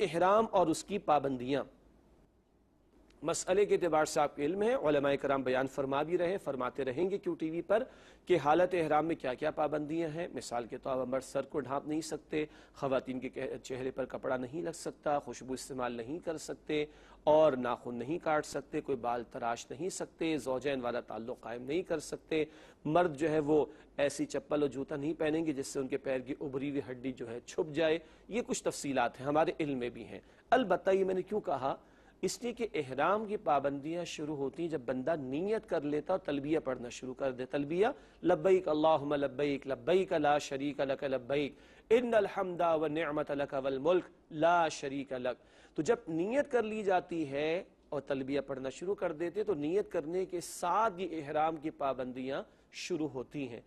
احرام اور اس کی پابندیاں، مسئلے کے اعتبار سے آپ کے علم ہے، علماء کرام بیان فرما بھی رہے، فرماتے رہیں گے کیوں ٹی وی پر کہ حالت احرام میں کیا کیا پابندیاں ہیں۔ مثال کے طور پر مرد سر کو ڈھانپ نہیں سکتے، خواتین کے چہرے پر کپڑا نہیں لگ سکتا، خوشبو استعمال نہیں کر سکتے، اور ناخن نہیں کاٹ سکتے، کوئی بال تراش نہیں سکتے، زوجین والا تعلق قائم نہیں کر سکتے، مرد جو ہے وہ ایسی چپل اور جوتا نہیں پہنیں گے جس سے ان کے پیر کی ابری ہوئی ہڈی جو ہے چھپ جائے۔ یہ کچھ تفصیلات ہیں، ہمارے علم میں بھی ہیں۔ البتہ یہ میں نے کیوں کہا، اس لیے کہ احرام کی پابندیاں شروع ہوتی ہیں جب بندہ نیت کر لیتا اور تلبیہ پڑھنا شروع کر دے۔ تلبیہ لبیک اللہم لبیک لبیک لا شریک لک لبیک ان الحمد والنعمت لک والملک لا شریک لک۔ تو جب نیت کر لی جاتی ہے اور تلبیہ پڑھنا شروع کر دیتے تو نیت کرنے کے ساتھ یہ احرام کی پابندیاں شروع ہوتی ہیں۔